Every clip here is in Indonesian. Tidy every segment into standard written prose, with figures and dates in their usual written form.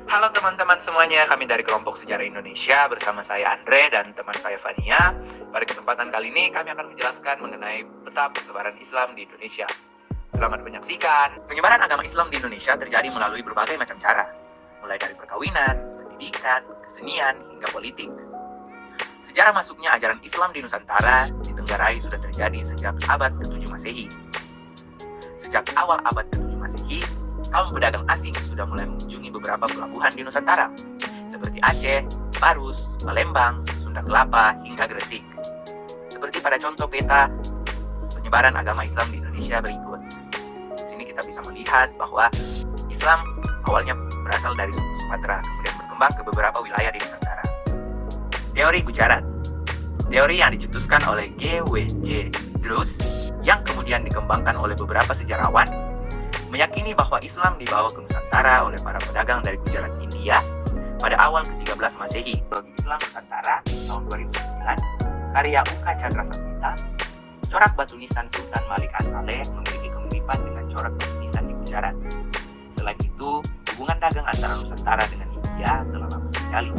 Halo teman-teman semuanya, kami dari kelompok Sejarah Indonesia bersama saya Andre dan teman saya Fania. Pada kesempatan kali ini kami akan menjelaskan mengenai peta persebaran Islam di Indonesia. Selamat menyaksikan. Penyebaran agama Islam di Indonesia terjadi melalui berbagai macam cara, mulai dari perkawinan, pendidikan, kesenian, hingga politik. Sejarah masuknya ajaran Islam di Nusantara ditenggarai sudah terjadi sejak abad ke-7 Masehi. Sejak awal abad ke-7 Masehi, kaum pedagang asing sudah mulai mengunjungi beberapa pelabuhan di Nusantara, seperti Aceh, Parus, Palembang, Sunda Kelapa, hingga Gresik. Seperti pada contoh peta penyebaran agama Islam di Indonesia berikut. Di sini kita bisa melihat bahwa Islam awalnya berasal dari Sumatera, kemudian berkembang ke beberapa wilayah di Nusantara. Teori Gujarat. Teori yang dicetuskan oleh G.W.J. Druze yang kemudian dikembangkan oleh beberapa sejarawan meyakini bahwa Islam dibawa ke Nusantara oleh para pedagang dari Gujarat, India pada awal ke-13 Masehi. Teologi Islam Nusantara tahun 2009, karya Uka Chandra Sasmita. Corak batu nisan Sultan Malik As-Saleh memiliki kemiripan dengan corak batu nisan di Gujarat. Selain itu, hubungan dagang antara Nusantara dengan India telah lama terjalin.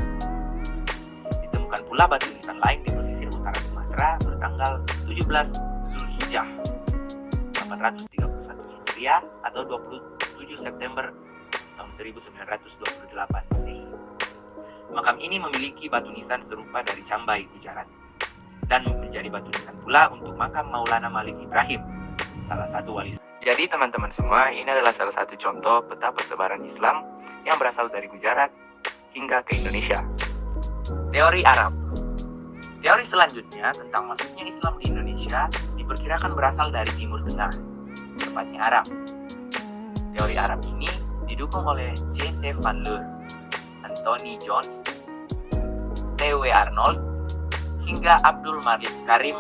Ditemukan pula batu nisan lain di pesisir utara Sumatera bertanggal 17 Zulhijjah 831 Hijriah atau 27 September tahun 1928 Masehi. Makam ini memiliki batu nisan serupa dari Cambai, Gujarat, dan menjadi batu nisan pula untuk makam Maulana Malik Ibrahim, salah satu wali. Jadi teman-teman semua, ini adalah salah satu contoh peta persebaran Islam yang berasal dari Gujarat hingga ke Indonesia. Teori Arab. Teori selanjutnya tentang masuknya Islam di Indonesia diperkirakan berasal dari Timur Tengah, tepatnya Arab. Teori Arab ini didukung oleh J.C. Van Leur, Anthony Jones, T.W. Arnold, hingga Abdul Malik Karim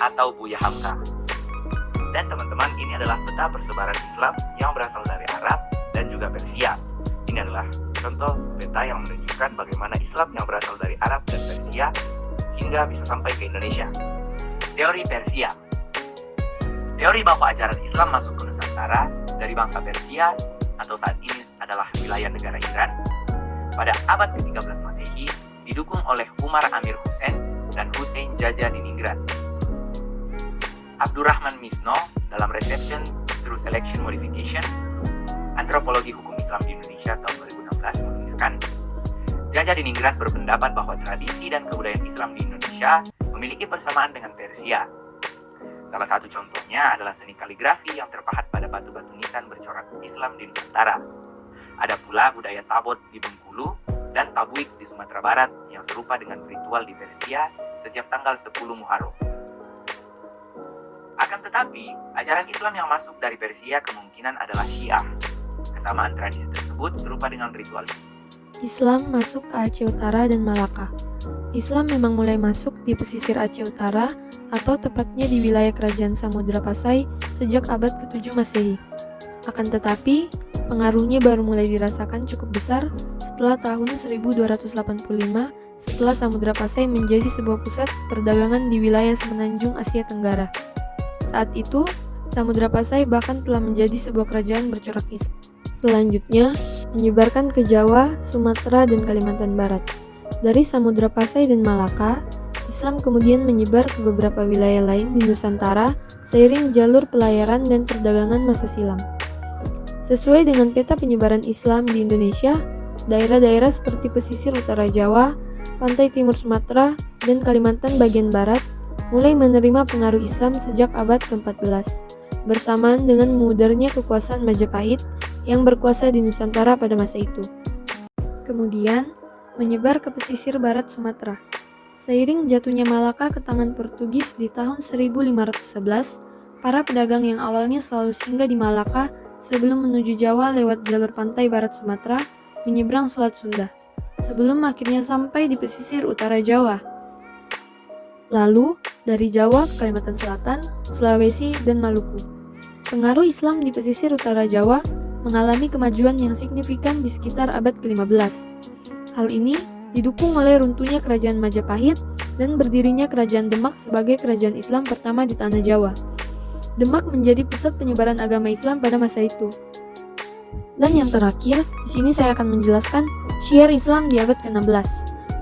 atau Buya Hamka. Dan teman-teman, ini adalah peta persebaran Islam yang berasal dari Arab dan juga Persia. Ini adalah contoh peta yang menunjukkan bagaimana Islam yang berasal dari Arab dan Persia hingga bisa sampai ke Indonesia. Teori Persia. Teori bahwa ajaran Islam masuk ke Nusantara dari bangsa Persia atau saat ini adalah wilayah negara Iran pada abad ke-13 Masehi didukung oleh Umar Amir Hussein dan Hussein Jaja Diningrat. Abdurrahman Misno dalam Reception Through Selection Modification, Antropologi Hukum Islam di Indonesia tahun 2016 menuliskan, Jaja Diningrat berpendapat bahwa tradisi dan kebudayaan Islam di Indonesia memiliki persamaan dengan Persia. Salah satu contohnya adalah seni kaligrafi yang terpahat pada batu-batu nisan bercorak Islam di Nusantara. Ada pula budaya tabot di Bengkulu dan tabuik di Sumatera Barat yang serupa dengan ritual di Persia setiap tanggal 10 Muharram. Akan tetapi, ajaran Islam yang masuk dari Persia kemungkinan adalah Syiah. Kesamaan tradisi tersebut serupa dengan ritual Islam masuk ke Aceh Utara dan Malaka. Islam memang mulai masuk di pesisir Aceh Utara atau tepatnya di wilayah Kerajaan Samudra Pasai sejak abad ke-7 Masehi. Akan tetapi, pengaruhnya baru mulai dirasakan cukup besar setelah tahun 1285 setelah Samudra Pasai menjadi sebuah pusat perdagangan di wilayah semenanjung Asia Tenggara. Saat itu, Samudra Pasai bahkan telah menjadi sebuah kerajaan bercorak Islam. Selanjutnya, menyebarkan ke Jawa, Sumatera, dan Kalimantan Barat. Dari Samudra Pasai dan Malaka, Islam kemudian menyebar ke beberapa wilayah lain di Nusantara seiring jalur pelayaran dan perdagangan masa silam. Sesuai dengan peta penyebaran Islam di Indonesia, daerah-daerah seperti pesisir utara Jawa, pantai timur Sumatera, dan Kalimantan bagian barat mulai menerima pengaruh Islam sejak abad ke-14, bersamaan dengan memudarnya kekuasaan Majapahit yang berkuasa di Nusantara pada masa itu. Kemudian, menyebar ke pesisir barat Sumatera. Seiring jatuhnya Malaka ke tangan Portugis di tahun 1511, para pedagang yang awalnya selalu singgah di Malaka sebelum menuju Jawa lewat jalur pantai barat Sumatera, menyeberang Selat Sunda, sebelum akhirnya sampai di pesisir utara Jawa. Lalu, dari Jawa ke Kalimantan Selatan, Sulawesi, dan Maluku. Pengaruh Islam di pesisir utara Jawa mengalami kemajuan yang signifikan di sekitar abad ke-15. Hal ini didukung oleh runtuhnya kerajaan Majapahit dan berdirinya kerajaan Demak sebagai kerajaan Islam pertama di tanah Jawa. Demak menjadi pusat penyebaran agama Islam pada masa itu. Dan yang terakhir, di sini saya akan menjelaskan syiar Islam di abad ke-16.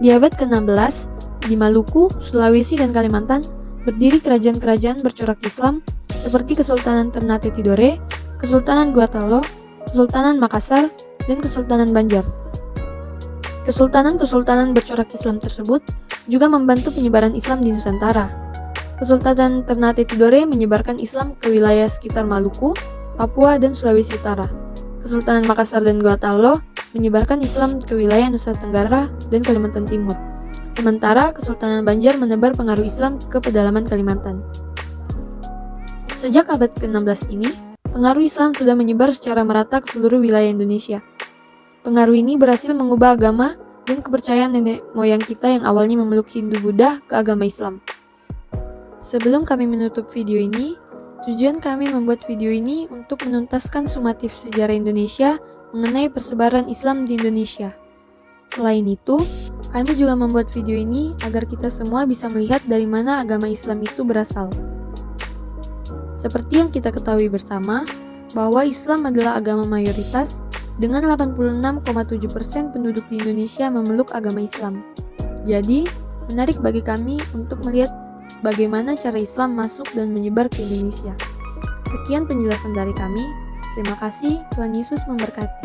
Di abad ke-16, di Maluku, Sulawesi, dan Kalimantan, berdiri kerajaan-kerajaan bercorak Islam seperti Kesultanan Ternate Tidore, Kesultanan Guatalo, Kesultanan Makassar, dan Kesultanan Banjar. Kesultanan-kesultanan bercorak Islam tersebut juga membantu penyebaran Islam di Nusantara. Kesultanan Ternate Tidore menyebarkan Islam ke wilayah sekitar Maluku, Papua, dan Sulawesi Utara. Kesultanan Makassar dan Gorontalo menyebarkan Islam ke wilayah Nusa Tenggara dan Kalimantan Timur. Sementara Kesultanan Banjar menebar pengaruh Islam ke pedalaman Kalimantan. Sejak abad ke-16 ini, pengaruh Islam sudah menyebar secara merata ke seluruh wilayah Indonesia. Pengaruh ini berhasil mengubah agama dan kepercayaan nenek moyang kita yang awalnya memeluk Hindu-Buddha ke agama Islam. Sebelum kami menutup video ini, tujuan kami membuat video ini untuk menuntaskan sumatif sejarah Indonesia mengenai persebaran Islam di Indonesia. Selain itu, kami juga membuat video ini agar kita semua bisa melihat dari mana agama Islam itu berasal. Seperti yang kita ketahui bersama, bahwa Islam adalah agama mayoritas, dengan 86,7% penduduk di Indonesia memeluk agama Islam. Jadi, menarik bagi kami untuk melihat bagaimana cara Islam masuk dan menyebar ke Indonesia. Sekian penjelasan dari kami. Terima kasih, Tuhan Yesus memberkati.